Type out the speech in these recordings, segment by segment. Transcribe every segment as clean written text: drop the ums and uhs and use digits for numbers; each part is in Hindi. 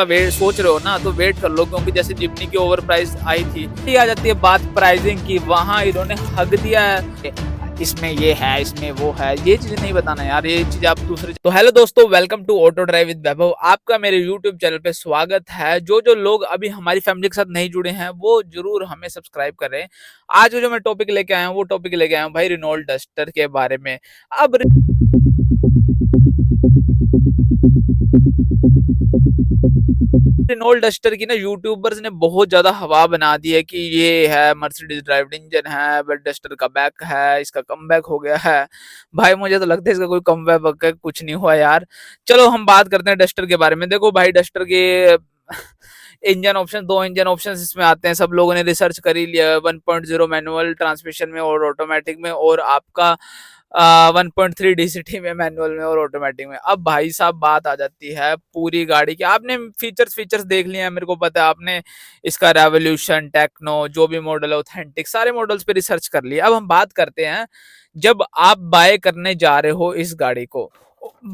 वेट सोच रहे हो ना तो वेट कर लो, क्योंकि जैसे जिमनी की ओवर प्राइस आई थी, ये आ जाती है बात प्राइसिंग की, वहां इन्होंने हक दिया है इसमें ये है इसमें वो है, ये चीज नहीं बताना यार, ये चीज आप दूसरे। तो हेलो दोस्तों, welcome to auto drive with Vaibhav. आपका मेरे यूट्यूब चैनल पे स्वागत है। जो जो लोग अभी हमारी फैमिली के साथ नहीं जुड़े हैं वो जरूर हमें सब्सक्राइब करें। आज जो मैं टॉपिक लेके आया हूँ वो टॉपिक लेके आया हूँ भाई रेनॉल्ट डस्टर के बारे में। अब रेनॉल्ट डस्टर की ना यूट्यूबर्स ने बहुत ज्यादा हवा बना दी है कि ये है मर्सिडीज ड्राइव्ड इंजन है, बट डस्टर का बैक है, इसका कमबैक हो गया है। भाई मुझे तो लगता है इसका कोई कमबैक कुछ नहीं हुआ यार। चलो हम बात करते हैं डस्टर के बारे में। देखो भाई, डस्टर के इंजन ऑप्शन, दो इंजन ऑप्शन इसमें आते हैं। सब लोगों ने रिसर्च कर ही लिया, 1.0 मैनुअल ट्रांसमिशन में और ऑटोमेटिक में, और आपका 1.3 डीसीटी में मैनुअल में और ऑटोमेटिक में। अब भाई साहब बात आ जाती है पूरी गाड़ी की। आपने फीचर्स देख लिए हैं, मेरे को पता है आपने इसका रेवोल्यूशन, टेक्नो, जो भी मॉडल है, ऑथेंटिक, सारे मॉडल्स पे रिसर्च कर लिया। अब हम बात करते हैं जब आप बाय करने जा रहे हो इस गाड़ी को।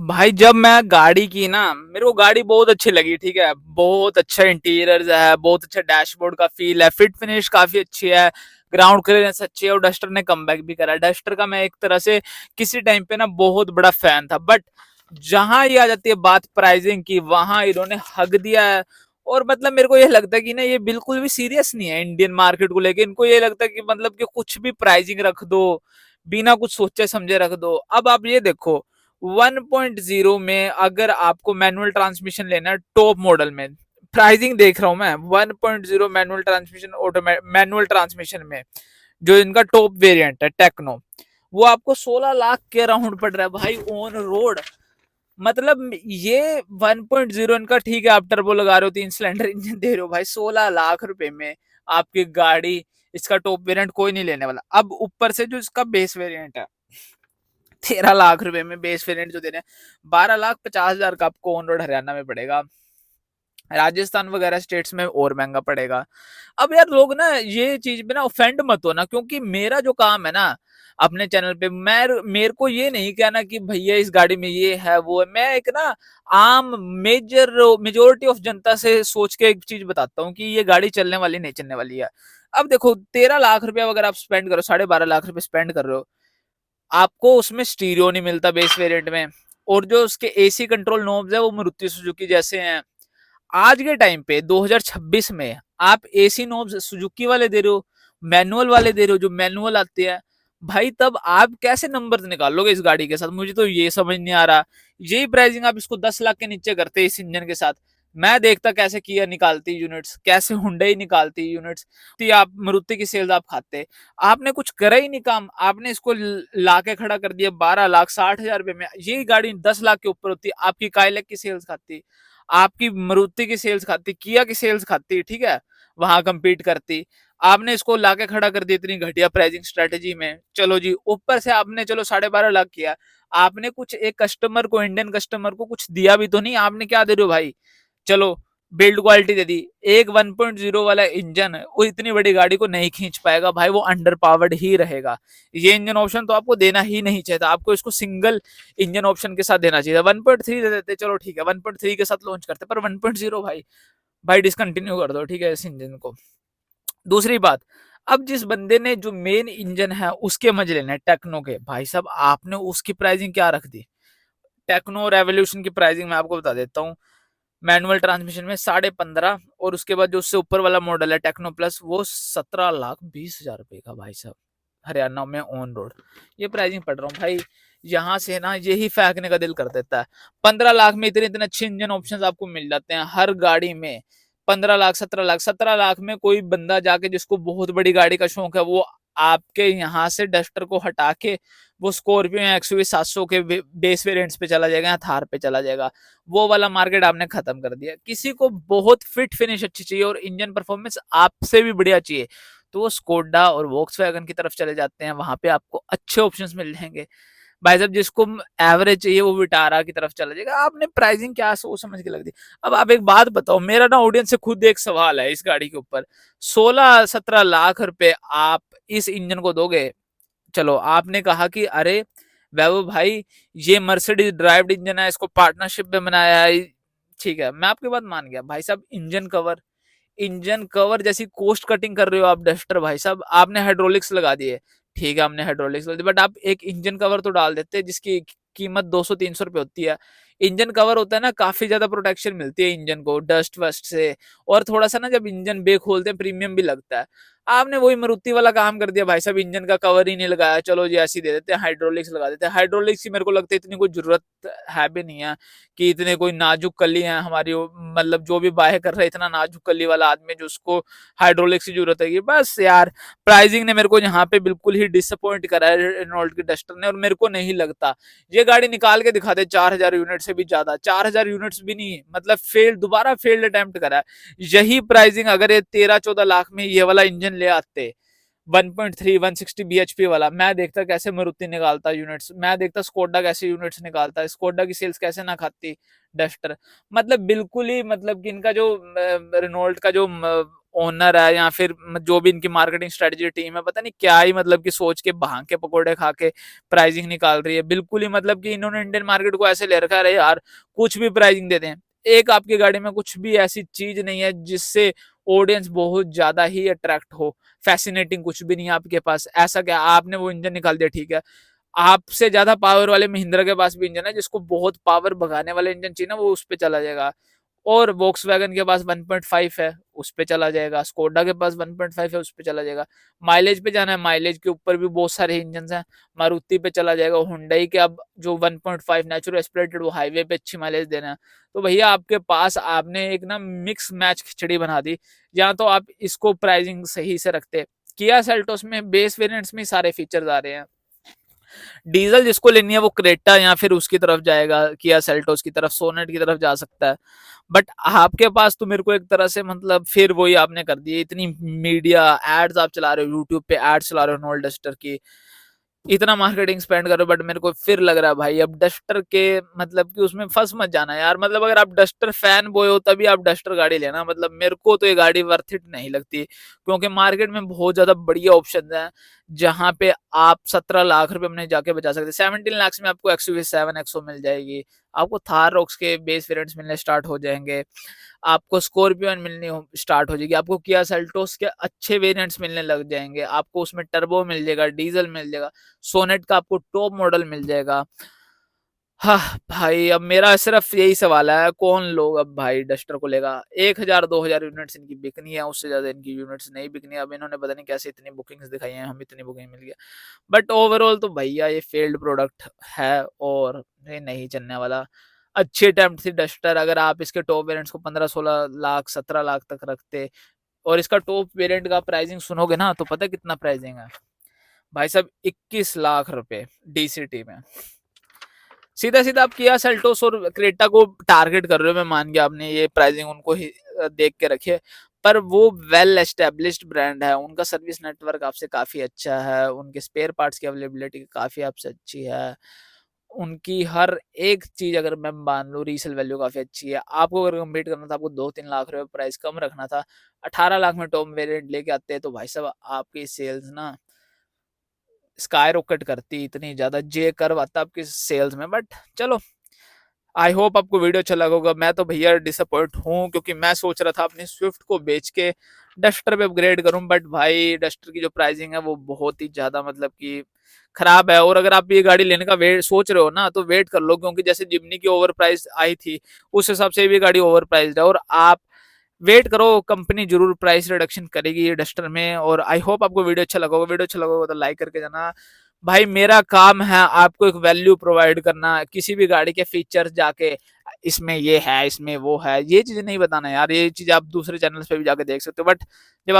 भाई जब मैं गाड़ी की ना, मेरे को गाड़ी बहुत अच्छी लगी, ठीक है, बहुत अच्छा इंटीरियर है, बहुत अच्छा डैशबोर्ड का फील है, फिट फिनिश काफी अच्छी है, ग्राउंड क्लियरेंस अच्छी है, और डस्टर ने कमबैक भी करा। डस्टर का मैं एक तरह से किसी टाइम पे ना बहुत बड़ा फैन था, बट जहां ये आ जाती है बात प्राइसिंग की, वहां इन्होंने हक दिया है। और मतलब मेरे को ये लगता है कि ना ये बिल्कुल भी सीरियस नहीं है इंडियन मार्केट को लेके। इनको ये लगता है कि मतलब कि कुछ भी प्राइसिंग रख दो, बिना कुछ सोचे समझे रख दो। अब आप ये देखो, 1.0 में अगर आपको मैनुअल ट्रांसमिशन लेना है टॉप मॉडल में, प्राइसिंग देख रहा हूं मैं, 1.0 manual transmission, automatic manual transmission में जो इनका टॉप वेरिएंट है टेक्नो, वो आपको 16 लाख के राउंड पड़ रहा है भाई ऑन रोड। मतलब ये 1.0 इनका ठीक है, आप टर्बो लगा रहे हो, 3 सिलेंडर इंजन दे रहे हो भाई, 16 लाख रुपए में आपकी गाड़ी, इसका टॉप वेरिएंट कोई नहीं लेने वाला। अब ऊपर से जो इसका बेस वेरिएंट है, 13 लाख रुपए में बेस वेरिएंट जो दे रहे हैं, 12,50,000 का आपको ऑन रोड हरियाणा में पड़ेगा। राजस्थान वगैरह स्टेट्स में और महंगा पड़ेगा। अब यार लोग ना ये चीज में ना ऑफेंड मत हो ना, क्योंकि मेरा जो काम है ना अपने चैनल पे, मैं मेरे को ये नहीं कहना कि भैया इस गाड़ी में ये है वो है। मैं एक ना आम मेजोरिटी ऑफ जनता से सोच के एक चीज बताता हूँ कि ये गाड़ी चलने वाली नहीं चलने वाली है। अब देखो, 13 लाख रुपया अगर आप स्पेंड करो, 12.5 लाख रुपए स्पेंड कर रहे हो, आपको उसमें स्टीरियो नहीं मिलता बेस वेरिएंट में, और जो उसके एसी कंट्रोल नॉब्स है वो मारुति सुजुकी जैसे हैं। आज के टाइम पे 2026 में आप एसी नॉब्स सुजुकी वाले दे रहे हो, मैनुअल वाले दे रहे हो, जो मैनुअल आते हैं भाई, तब आप कैसे नंबर निकालोगे इस गाड़ी के साथ? मुझे तो ये समझ नहीं आ रहा। यही प्राइसिंग आप इसको 10 लाख के नीचे करते इस इंजन के साथ, मैं देखता कैसे किया निकालती यूनिट्स, कैसे हुंडई निकालती यूनिट्स, आप मारुति की सेल्स आप खाते। आपने कुछ करा ही नहीं काम, आपने इसको ला के खड़ा कर दिया 12,60,000 रुपए में। यही गाड़ी 10 लाख के ऊपर होती, आपकी काइलैक की सेल्स खाती, आपकी मारुति की सेल्स खाती, किया की सेल्स खाती, ठीक है, वहां कंपीट करती। आपने इसको लाके खड़ा कर दिया इतनी घटिया प्राइसिंग स्ट्रेटेजी में। चलो जी, ऊपर से आपने चलो 12.5 लाख किया, आपने कुछ एक कस्टमर को, इंडियन कस्टमर को कुछ दिया भी तो नहीं। आपने क्या दे रहे हो भाई? चलो बिल्ड क्वालिटी दे दी, एक 1.0 वाला इंजन वो इतनी बड़ी गाड़ी को नहीं खींच पाएगा भाई, वो अंडर पावर्ड ही रहेगा। ये इंजन ऑप्शन तो आपको देना ही नहीं चाहिए था, आपको इसको सिंगल इंजन ऑप्शन के साथ देना चाहिए था। 1.3 दे देते, चलो ठीक है, 1.3 के साथ लॉन्च करते, पर 1.0 भाई, डिसकंटिन्यू कर दो, ठीक है, इस इंजन को। दूसरी बात, अब जिस बंदे ने जो मेन इंजन है उसके मजे लेने हैं टेक्नो के, भाई साहब आपने उसकी प्राइसिंग क्या रख दी? टेक्नो रेवोल्यूशन की प्राइसिंग मैं आपको बता देता हूँ, मैनुअल ट्रांसमिशन में 15.5, और उसके बाद जो उससे ऊपर वाला मॉडल है टेक्नो प्लस, वो 17,20,000 रुपए का भाई साहब, हरियाणा में ऑन रोड। ये प्राइसिंग पढ़ रहा हूँ भाई, यहाँ से ना यही फेंकने का दिल कर देता है। 15 लाख में इतने इतने अच्छे इंजन ऑप्शंस आपको मिल जाते हैं हर गाड़ी में। 15 लाख, 17 लाख, 17 लाख में कोई बंदा जाके जिसको बहुत बड़ी गाड़ी का शौक है, वो आपके यहाँ से डस्टर को हटा के वो स्कॉर्पियो या एक्सयूवी 700 के बेस वेरिएंट्स पे चला जाएगा या थार पे चला जाएगा। वो वाला मार्केट आपने खत्म कर दिया। किसी को बहुत फिट फिनिश अच्छी चाहिए और इंजन परफॉर्मेंस आपसे भी बढ़िया चाहिए, तो वो स्कोडा और वॉक्सवैगन की तरफ चले जाते हैं, वहां पे आपको अच्छे ऑप्शंस मिल जाएंगे। भाई साहब जिसको एवरेज चाहिए वो विटारा की तरफ चला जाएगा। आपने प्राइसिंग क्या सोच समझ के लग दी। अब आप एक बात बताओ, मेरा ना ऑडियंस से खुद एक सवाल है इस गाड़ी के ऊपर, 16-17 लाख रुपए आप इस इंजन को दोगे? चलो आपने कहा कि अरे वैभव भाई, ये मर्सिडीज ड्राइव्ड इंजन है, इसको पार्टनरशिप में बनाया है, ठीक है, मैं आपकी बात मान गया भाई साहब। इंजन कवर जैसी कॉस्ट कटिंग कर रहे हो आप डस्टर भाई साहब, आपने हाइड्रोलिक्स लगा दिए, ठीक है हमने हाइड्रोलिक्स लगा दिए, बट आप एक इंजन कवर तो डाल देते जिसकी कीमत 200-300 रुपए होती है। इंजन कवर होता है ना, काफी ज्यादा प्रोटेक्शन मिलती है इंजन को डस्ट वस्ट से, और थोड़ा सा ना जब इंजन बे खोलते हैं प्रीमियम भी लगता है। आपने वही मारुति वाला काम कर दिया भाई साहब, इंजन का कवर ही नहीं लगाया, चलो जी ऐसे ही दे देते हैं, हाइड्रोलिक्स लगा देते हैं। हाइड्रोलिक्स की मेरे को लगता है इतनी कोई जरूरत है भी नहीं है, कि इतने कोई नाजुक कली है हमारी मतलब जो भी बाय कर रहा है इतना नाजुक कली वाला आदमी जो उसको हाइड्रोलिक्स की जरूरत है। बस यार प्राइसिंग ने मेरे को यहाँ पे बिल्कुल ही डिसअपॉइंट करा है रेनॉल्ट की डस्टर ने, और मेरे को नहीं लगता ये गाड़ी निकाल के दिखा दे 4,000 यूनिट से भी ज्यादा, 4,000 यूनिट्स भी नहीं, मतलब दोबारा फेल्ड अटेम्प्ट करा है। यही प्राइसिंग अगर ये 13-14 लाख में ये वाला इंजन ले आते 1.3 160 bhp वाला, मैं देखता कैसे मारुति निकालता यूनिट्स, मैं देखता स्कोडा कैसे यूनिट्स निकालता, स्कोडा की सेल्स कैसे ना खाती डस्टर। मतलब बिल्कुल ही, मतलब कि इनका जो रेनॉल्ट का जो ओनर है या फिर जो भी इनकी मार्केटिंग स्ट्रेटजी टीम है, पता नहीं क्या ही मतलब कि सोच के भांग के पकोड़े खा के प्राइसिंग निकाल रही है। बिल्कुल ही मतलब कि इन्होंने इंडियन मार्केट को ऐसे ले रखा है यार, कुछ भी प्राइसिंग देते हैं। एक आपकी गाड़ी में कुछ भी ऐसी चीज नहीं है जिससे ऑडियंस बहुत ज्यादा ही अट्रैक्ट हो, फैसिनेटिंग कुछ भी नहीं है आपके पास। ऐसा क्या आपने वो इंजन निकाल दिया, ठीक है, आपसे ज्यादा पावर वाले महिंद्रा के पास भी इंजन है जिसको बहुत पावर भगाने वाले इंजन चाहिए ना, वो उस पे चला जाएगा। और वॉक्सवैगन के पास 1.5 है, उस पे चला जाएगा। स्कोडा के पास 1.5 है, उस पे चला जाएगा। माइलेज पे जाना है, माइलेज के ऊपर भी बहुत सारे इंजन हैं, मारुति पे चला जाएगा। हुंडई के अब जो 1.5 नेचुरल एस्पिरेटेड वो हाईवे पे अच्छी माइलेज देना है। तो भैया आपके पास आपने एक ना मिक्स मैच खिचड़ी बना दी। या तो आप इसको प्राइसिंग सही से रखते, किया सेल्टोस में बेस वेरिएंट्स में सारे फीचर्स आ रहे हैं। डीजल जिसको लेनी है वो क्रेटा या फिर उसकी तरफ जाएगा, किया सेल्टोस की तरफ, सोनेट की तरफ जा सकता है। बट आपके पास तो मेरे को एक तरह से मतलब फिर वही आपने कर दिया, इतनी मीडिया एड्स आप चला रहे हो, यूट्यूब पे एड्स चला रहे हो नोल डस्टर की, इतना मार्केटिंग स्पेंड करो, बट मेरे को फिर लग रहा है भाई अब डस्टर के मतलब कि उसमें फंस मत जाना यार। मतलब अगर आप डस्टर फैन बॉय हो तभी आप डस्टर गाड़ी लेना, मतलब मेरे को तो ये गाड़ी वर्थ इट नहीं लगती, क्योंकि मार्केट में बहुत ज्यादा बढ़िया ऑप्शन है जहां पे आप 17 लाख रुपए अपने जाके बचा सकते हैं। 17 लाख में आपको XUV7 XO मिल जाएगी, आपको थार रॉक्स के बेस वेरिएंट्स मिलने स्टार्ट हो जाएंगे, आपको स्कॉर्पियन मिलनी स्टार्ट हो जाएगी, आपको किया सेल्टोस के अच्छे वेरिएंट्स मिलने लग जाएंगे, आपको उसमें टर्बो मिल जाएगा, डीजल मिल जाएगा, सोनेट का आपको टॉप मॉडल मिल जाएगा। हाँ भाई अब मेरा सिर्फ यही सवाल है, कौन लोग अब भाई डस्टर को लेगा। 1,000-2,000 यूनिट्स इनकी बिकनी है, उससे ज्यादा इनकी यूनिट्स नहीं बिकनी है। अब इन्होंने पता नहीं कैसे इतनी बुकिंग्स दिखाई हैं, हम इतनी बुकिंग मिल गया। बट ओवरऑल तो भैया ये फेल्ड प्रोडक्ट है और ये नहीं चलने वाला। अच्छी अटेम्प्ट थी डस्टर, अगर आप इसके टॉप वेरिएंट्स को 15-16 लाख 17 लाख तक रखते, और इसका टॉप वेरिएंट का प्राइसिंग सुनोगे ना तो पता है कितना प्राइसिंग है भाई साहब, 21 लाख रुपए डीसीटी में। सीधा सीधा आप किया सेल्टोस और क्रेटा को टारगेट कर रहे हो, मैं मान गया आपने ये प्राइसिंग उनको ही देख के रखी है, पर वो वेल एस्टेब्लिश्ड ब्रांड है, उनका सर्विस नेटवर्क आपसे काफी अच्छा है, उनके स्पेयर पार्ट्स की अवेलेबिलिटी काफी आपसे अच्छी है, उनकी हर एक चीज अगर मैं मान लूँ रीसेल वैल्यू काफी अच्छी है। आपको अगर कम्पीट करना था, आपको 2-3 लाख रुपए प्राइस कम रखना था, 18 लाख में टॉप वेरिएंट लेके आते तो भाई साहब आपकी सेल्स ना स्काई रॉकेट करती, इतनी ज्यादा जे कर्व आता आपकी सेल्स में। बट चलो, आई होप आपको वीडियो अच्छा लगा होगा। मैं तो भैया डिसअपॉइंट हूँ, क्योंकि मैं सोच रहा था अपनी स्विफ्ट को बेच के डस्टर पे अपग्रेड करूं, बट भाई डस्टर की जो प्राइसिंग है वो बहुत ही ज्यादा मतलब कि खराब है। और अगर आप ये गाड़ी लेने का वेट सोच रहे हो ना तो वेट कर लो, क्योंकि जैसे जिमनी की ओवर प्राइस आई थी उस हिसाब से भी गाड़ी ओवर प्राइस्ड है, और आप वेट करो, कंपनी जरूर प्राइस रिडक्शन करेगी ये डस्टर में। और आई होप आपको वीडियो अच्छा लगा होगा, वीडियो अच्छा लगा होगा तो लाइक करके जाना। भाई मेरा काम है आपको एक वैल्यू प्रोवाइड करना, किसी भी गाड़ी के फीचर्स जाके इसमें ये है इसमें वो है, ये चीज नहीं बताना यार, ये चीज आप दूसरे चैनल्स पे भी जाके देख सकते हो। बट जब आप